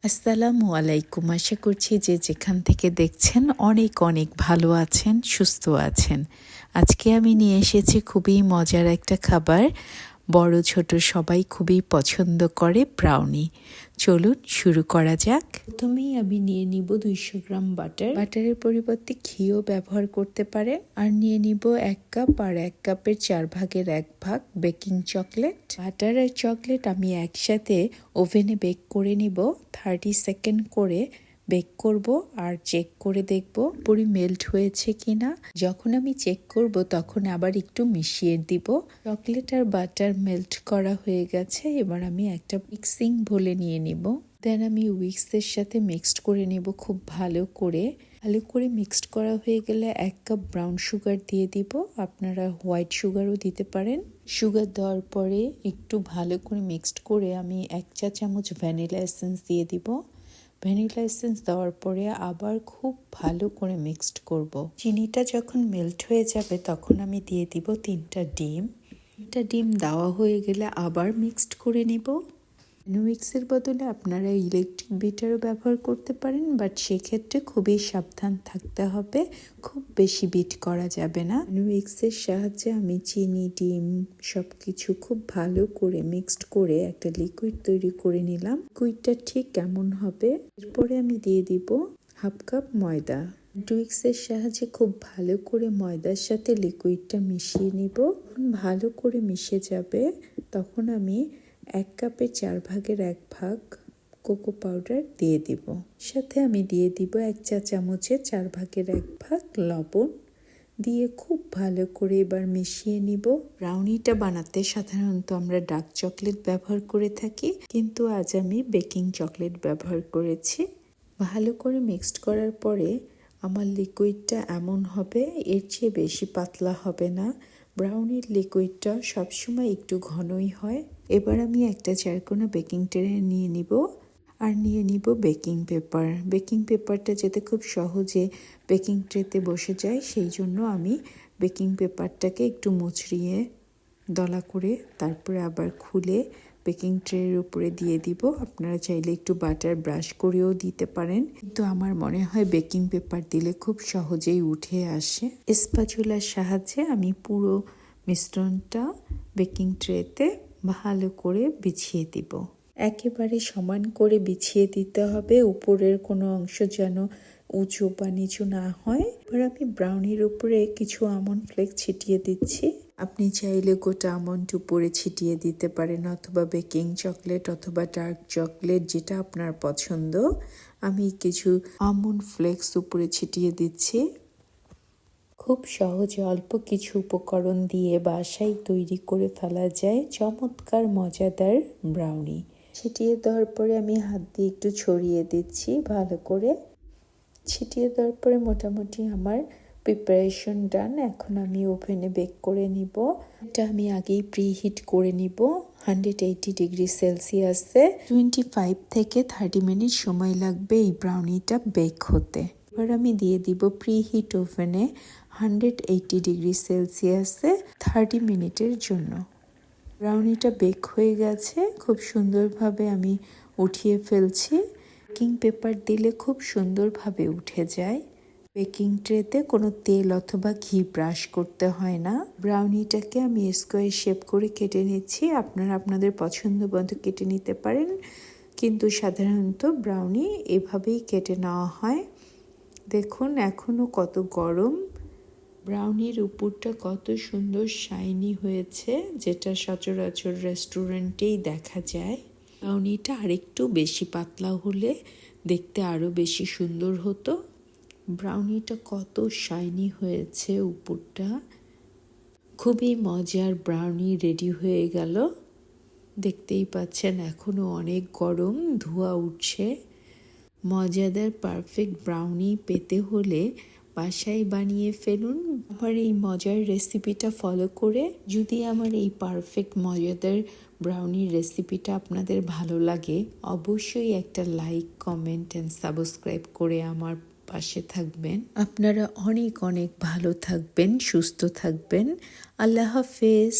আসসালামু আলাইকুম। আশা করছি যে যেখান থেকে দেখছেন অনেক অনেক ভালো আছেন, সুস্থ আছেন। আজকে আমি নিয়ে এসেছি খুবই মজার একটা খাবার। বড় ছোট সবাই খুবই পছন্দ করে ব্রাউনি। চলুন শুরু করা যাক। প্রথমেই আমি নিয়ে নিব 200 গ্রাম বাটার। বাটারের পরিবর্তে ঘিও ব্যবহার করতে পারেন। আর নিয়ে নিব 1 কাপ, আর 1 কাপের 4 ভাগের 1 ভাগ বেকিং চকলেট। বাটার আর চকলেট আমি একসাথে ওভেনে বেক করে নিব। 30 সেকেন্ড করে বেক করব আর চেক করে দেখব পুরি মেল্ট হয়েছে কিনা। যখন আমি চেক করব তখন আবার একটু মিশিয়ে দিব। চকলেট আর বাটার মেল্ট করা হয়ে গেছে। এবার আমি একটা মিক্সিং বলে নিয়ে নিব। দেন আমি উইক্সের সাথে মিক্সড করে নেব খুব ভালো করে। মিক্সড করা হয়ে গেলে 1 কাপ ব্রাউন সুগার দিয়ে দিব। আপনারা হোয়াইট সুগারও দিতে পারেন। সুগার দেওয়ার পরে একটু ভালো করে মিক্সড করে আমি 1 চা চামচ ভ্যানিলা এসেন্স দিয়ে দিব। ভ্যানিলা এসেন্স দেওয়ার পরে আবার খুব ভালো করে মিক্সড করব। চিনিটা যখন মেল্ট হয়ে যাবে তখন আমি দিয়ে দিব 3টা ডিম। 3টা ডিম দেওয়া হয়ে গেলে আবার মিক্সড করে নেব। মিক্সের বদলে আপনারা ইলেকট্রিক বিটারও ব্যবহার করতে পারেন, বাট সেক্ষেত্রে খুবই সাবধান থাকতে হবে, খুব বেশি বিট করা যাবে না। মিক্সের সাহায্যে আমি চিনি, ডিম সব কিছু খুব ভালো করে মিক্সড করে একটা লিকুইড তৈরি করে নিলাম। লিকুইডটা ঠিক কেমন হবে, এরপরে আমি দিয়ে দিব 1/2 কাপ ময়দা। টুইক্সের সাহায্যে খুব ভালো করে ময়দার সাথে লিকুইডটা মিশিয়ে নিব। ভালো করে মিশে যাবে তখন আমি 1 কাপের 4 ভাগের 1 ভাগ কোকো পাউডার দিয়ে দিব। সাথে আমি দিয়ে দিব 1 চা চামচের 4 ভাগের 1 ভাগ লবণ দিয়ে খুব ভালো করে এবার মিশিয়ে নিব। ব্রাউনিটা বানাতে সাধারণত আমরা ডার্ক চকলেট ব্যবহার করে থাকি, কিন্তু আজ আমি বেকিং চকলেট ব্যবহার করেছি। ভালো করে মিক্সড করার পরে আমার লিকুইডটা এমন হবে, এর চেয়ে বেশি পাতলা হবে না। ব্রাউনির লিকুইডটা সবসময় একটু ঘনই হয়। এবার আমি একটা চারকোনা বেকিং ট্রে নিয়ে নিব আর নিয়ে নিব বেকিং পেপার। বেকিং পেপারটা যাতে খুব সহজে বেকিং ট্রেতে বসে যায় সেই জন্য আমি বেকিং পেপারটাকে একটু মুচড়িয়ে দলা করে তারপরে আবার খুলে বেকিং ট্রের উপরে দিয়ে দিব। আপনারা চাইলে একটু বাটার ব্রাশ করেও দিতে পারেন, কিন্তু আমার মনে হয় বেকিং পেপার দিলে খুব সহজেই উঠে আসে। স্প্যাচুলার সাহায্যে আমি পুরো মিশ্রণটা বেকিং ট্রেতে ভালো করে বিছিয়ে দিব। একেবারে সমান করে বিছিয়ে দিতে হবে, উপরের কোনো অংশ যেন উঁচু বা নিচু না হয়। এবার আমি ব্রাউনির উপরে কিছু আমন্ড ফ্লেক্স ছিটিয়ে দিচ্ছি। আপনি চাইলে গোটা আমন্ড উপরে ছিটিয়ে দিতে পারেন, অথবা বেকিং চকলেট অথবা ডার্ক চকলেট যেটা আপনার পছন্দ। আমি কিছু আমন্ড ফ্লেক্স উপরে ছিটিয়ে দিচ্ছি। খুব সহজে অল্প কিছু উপকরণ দিয়ে বাসায় তৈরি করে ফেলা যায় চমৎকার মজাদার ব্রাউনি। ছিটিয়ে দেওয়ার পরে আমি হাত দিয়ে একটু ছড়িয়ে দিচ্ছি ভালো করে। ছিটিয়ে দেওয়ার পরে মোটামুটি আমার প্রিপারেশন ডান। এখন আমি ওভেনে বেক করে নিব। এটা আমি আগেই প্রিহিট করে নিব 180 ডিগ্রি সেলসিয়াসে। 25 থেকে 30 মিনিট সময় লাগবে এই ব্রাউনিটা বেক হতে। এবার আমি দিয়ে দিব প্রিহিট ওভেনে 180 ডিগ্রি সেলসিয়াসে 30 মিনিটের জন্য। ব্রাউনিটা বেক হয়ে গেছে, খুব সুন্দরভাবে আমি উঠিয়ে ফেলছি। বেকিং পেপার দিলে খুব সুন্দরভাবে উঠে যায়। বেকিং ট্রেতে কোনো তেল অথবা ঘি ব্রাশ করতে হয় না। ব্রাউনিটাকে আমি স্কোয়ার শেপ করে কেটে নিচ্ছি। আপনারা আপনাদের পছন্দ মতো কেটে নিতে পারেন, কিন্তু সাধারণত ব্রাউনি এভাবেই কেটে নেওয়া হয়। দেখুন এখনও কত গরম। ব্রাউনির উপরটা কত সুন্দর শাইনি হয়েছে, যেটা সচরাচর রেস্টুরেন্টেই দেখা যায়। ব্রাউনিটা আরেকটু বেশি পাতলা হলে দেখতে আরও বেশি সুন্দর হতো। ব্রাউনিটা কত শাইনি হয়েছে উপরটা। খুবই মজার ব্রাউনি রেডি হয়ে গেল। দেখতেই পাচ্ছেন এখনও অনেক গরম, ধোঁয়া উঠছে। মজাদার পারফেক্ট ব্রাউনি পেতে হলে বাসায় বানিয়ে ফেলুন আমার এই মজার রেসিপিটা ফলো করে। যদি আমার এই পারফেক্ট মজাদার ব্রাউনির রেসিপিটা আপনাদের ভালো লাগে, অবশ্যই একটা লাইক, কমেন্ট অ্যান্ড সাবস্ক্রাইব করে আমার পাশে থাকবেন। আপনারা অনেক অনেক ভালো থাকবেন, সুস্থ থাকবেন। আল্লাহ হাফেজ।